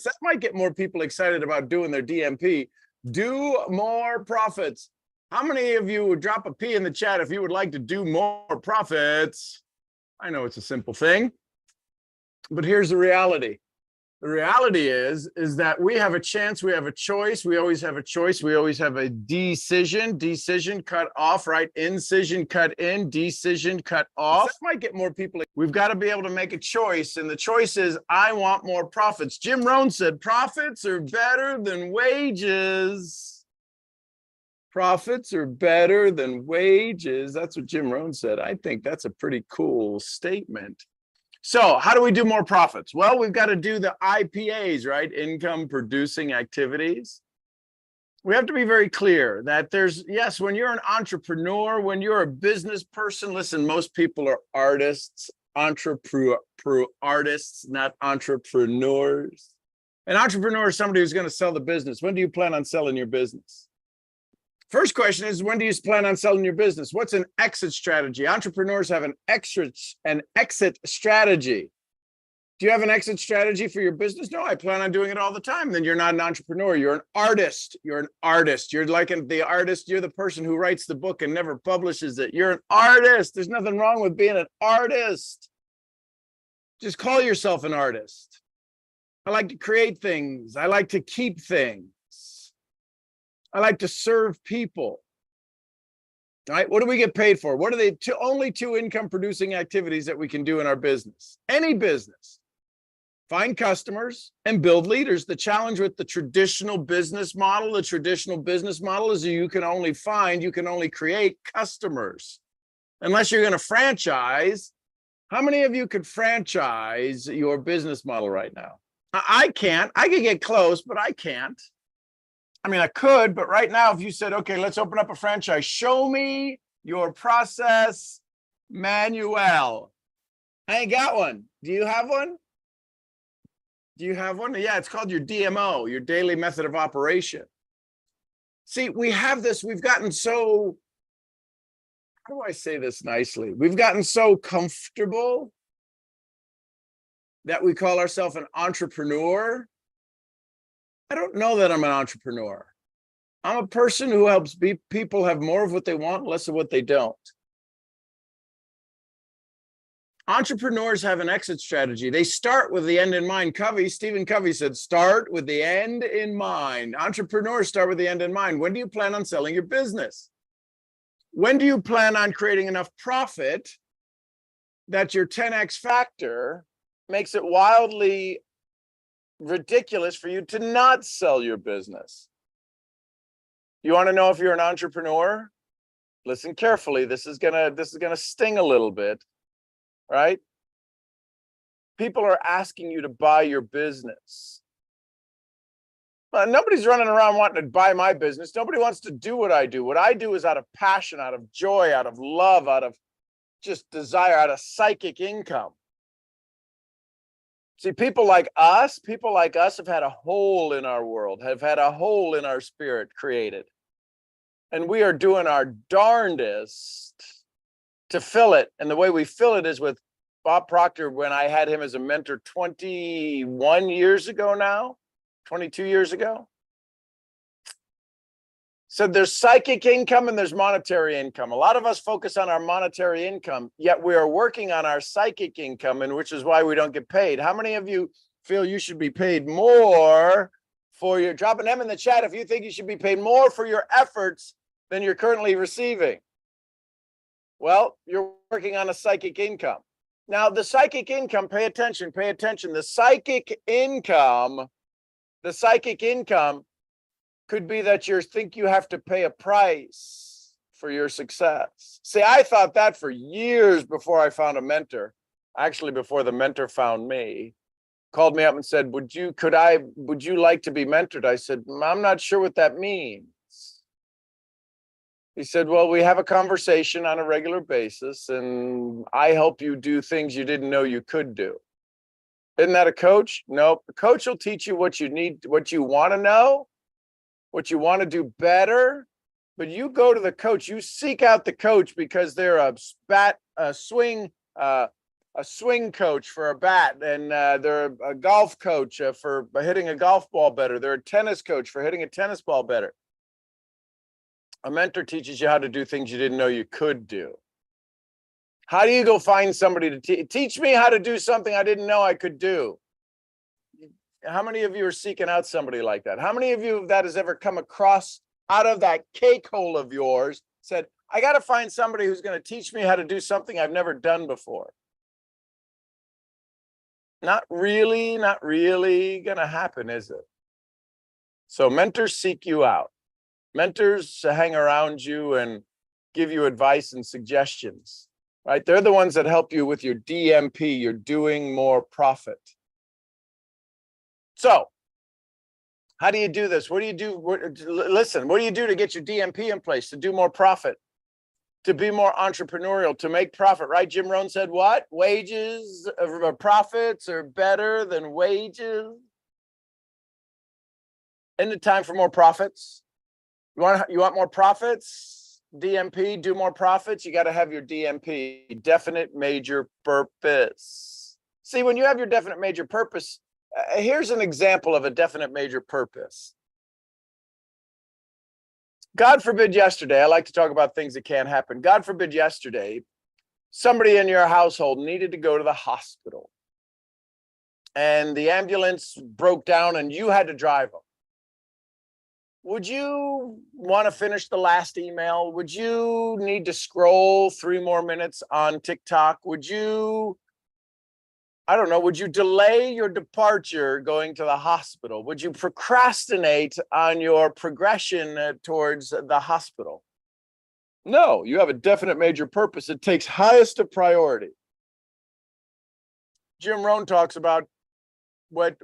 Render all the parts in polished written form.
That might get more people excited about doing their DMP. Do more profits. How many of you would drop a P in the chat if you would like to do more profits? I know it's a simple thing, but here's the reality. The reality is that we have a chance, we have a choice, we always have a choice, we always have a decision cut off, right? Incision cut in, decision cut off. That might get more people. We've got to be able to make a choice, and the choice is, I want more profits. Jim Rohn said, profits are better than wages. Profits are better than wages. That's what Jim Rohn said. I think that's a pretty cool statement. So how do we do more profits? Well, we've got to do the IPAs, right? Income producing activities. We have to be very clear that yes, when you're an entrepreneur, when you're a business person, listen, most people are artists, artists, not entrepreneurs. An entrepreneur is somebody who's going to sell the business. When do you plan on selling your business? First question is, when do you plan on selling your business? What's an exit strategy? Entrepreneurs have an exit strategy. Do you have an exit strategy for your business? No, I plan on doing it all the time. Then you're not an entrepreneur. You're an artist. You're an artist. You're like the artist. You're the person who writes the book and never publishes it. You're an artist. There's nothing wrong with being an artist. Just call yourself an artist. I like to create things. I like to keep things. I like to serve people. All right, what do we get paid for? What are the only two income producing activities that we can do in our business? Any business. Find customers and build leaders. The challenge with the traditional business model is you can only create customers. Unless you're going to franchise. How many of you could franchise your business model right now? I can't. I could get close, but I can't. I mean, I could, but right now, if you said, okay, let's open up a franchise, show me your process manual. I ain't got one. Do you have one? Do you have one? Yeah, it's called your DMO, your daily method of operation. See, we have this, we've gotten so, how do I say this nicely? We've gotten so comfortable that we call ourselves an entrepreneur. I don't know that I'm an entrepreneur. I'm a person who helps people have more of what they want, less of what they don't. Entrepreneurs have an exit strategy. They start with the end in mind. Stephen Covey said, start with the end in mind. Entrepreneurs start with the end in mind. When do you plan on selling your business? When do you plan on creating enough profit that your 10x factor makes it wildly ridiculous for you to not sell your business? You want to know if you're an entrepreneur? Listen carefully. This is gonna sting a little bit, right? People are asking you to buy your business. Nobody's running around wanting to buy my business. Nobody wants to do what I do. What I do is out of passion, out of joy, out of love, out of just desire, out of psychic income. See, people like us have had a hole in our world, have had a hole in our spirit created. And we are doing our darndest to fill it. And the way we fill it is with Bob Proctor, when I had him as a mentor 21 years ago now, 22 years ago. So there's psychic income and there's monetary income. A lot of us focus on our monetary income, yet we are working on our psychic income, and which is why we don't get paid. How many of you feel you should be paid more for your, drop an M in the chat if you think you should be paid more for your efforts than you're currently receiving? Well, you're working on a psychic income. Now, the psychic income, pay attention. The psychic income could be that you think you have to pay a price for your success. See, I thought that for years before I found a mentor. Actually, before the mentor found me, called me up and said, would you like to be mentored? I said, I'm not sure what that means. He said, well, we have a conversation on a regular basis and I help you do things you didn't know you could do. Isn't that a coach? Nope. A coach will teach you what you need, what you want to know, what you want to do better, but you go to the coach, you seek out the coach because they're a swing a swing coach for a bat, and they're a golf coach for hitting a golf ball better. They're a tennis coach for hitting a tennis ball better. A mentor teaches you how to do things you didn't know you could do. How do you go find somebody to teach me how to do something I didn't know I could do? How many of you are seeking out somebody like that? How many of you that has ever come across out of that cake hole of yours said, I got to find somebody who's going to teach me how to do something I've never done before? Not really going to happen, is it? So mentors seek you out. Mentors hang around you and give you advice and suggestions, right? They're the ones that help you with your DMP, you're doing more profit. So how do you do this? What do you do? Listen, what do you do to get your DMP in place, to do more profit, to be more entrepreneurial, to make profit, right? Jim Rohn said what? Wages, profits are better than wages. Isn't it time for more profits? You want more profits? DMP, do more profits. You got to have your DMP, definite major purpose. See, when you have your definite major purpose, here's an example of a definite major purpose. God forbid yesterday, I like to talk about things that can't happen. God forbid yesterday, somebody in your household needed to go to the hospital and the ambulance broke down and you had to drive them. Would you want to finish the last email? Would you need to scroll 3 more minutes on TikTok? Would you, I don't know, would you delay your departure going to the hospital? Would you procrastinate on your progression towards the hospital? No, you have a definite major purpose. It takes highest of priority. Jim Rohn talks about when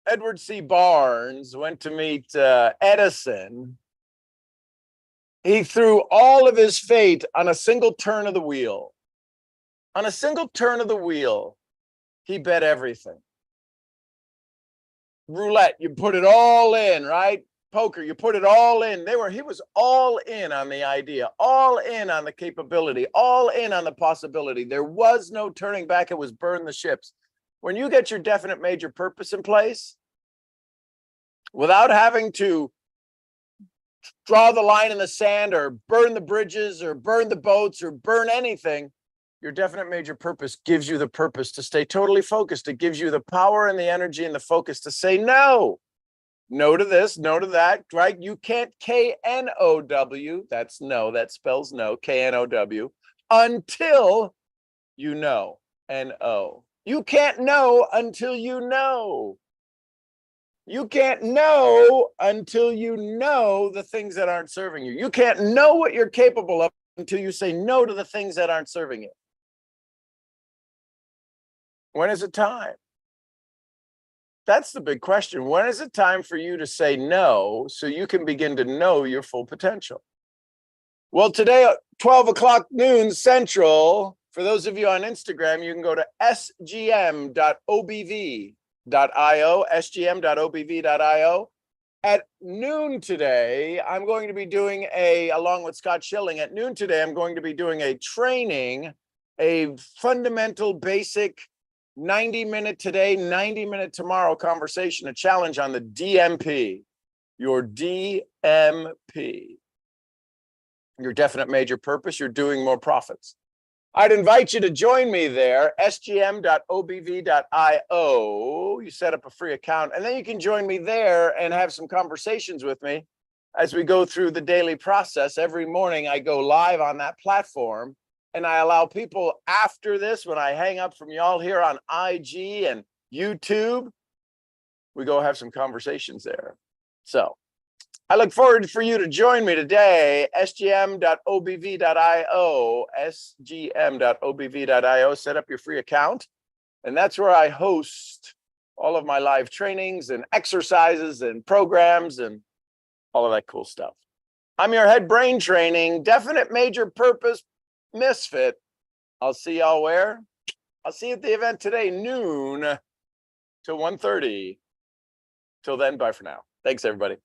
Edward C. Barnes went to meet Edison. He threw all of his fate on a single turn of the wheel. On a single turn of the wheel, he bet everything. Roulette, you put it all in, right? Poker, you put it all in. He was all in on the idea, all in on the capability, all in on the possibility. There was no turning back. It was burn the ships. When you get your definite major purpose in place, without having to draw the line in the sand or burn the bridges or burn the boats or burn anything, your definite major purpose gives you the purpose to stay totally focused. It gives you the power and the energy and the focus to say no. No to this, no to that, right? You can't K-N-O-W, that's no, that spells no, K-N-O-W, until you know, N-O. You can't know until you know. You can't know until you know the things that aren't serving you. You can't know what you're capable of until you say no to the things that aren't serving you. When is it time? That's the big question. When is it time for you to say no so you can begin to know your full potential? Well, today at 12 o'clock noon Central, for those of you on Instagram, you can go to sgm.obv.io, sgm.obv.io. At noon today, I'm going to be doing along with Scott Schilling, at noon today, I'm going to be doing a training, a fundamental basic 90-minute today, 90-minute tomorrow conversation, a challenge on the DMP, your DMP, your definite major purpose, you're doing more profits. I'd invite you to join me there, sgm.obv.io. You set up a free account, and then you can join me there and have some conversations with me as we go through the daily process. Every morning I go live on that platform, and I allow people after this, when I hang up from y'all here on IG and YouTube, we go have some conversations there. So I look forward for you to join me today, sgm.obv.io, sgm.obv.io. Set up your free account. And that's where I host all of my live trainings and exercises and programs and all of that cool stuff. I'm your head brain training, definite major purpose misfit. I'll see y'all where? I'll see you at the event today, noon to 1:30. Till then, bye for now. Thanks, everybody.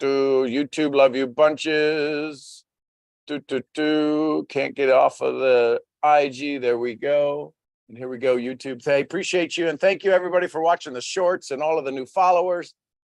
YouTube, love you bunches. Can't get off of the IG. There we go. And here we go, YouTube. Hey, appreciate you. And thank you, everybody, for watching the shorts and all of the new followers.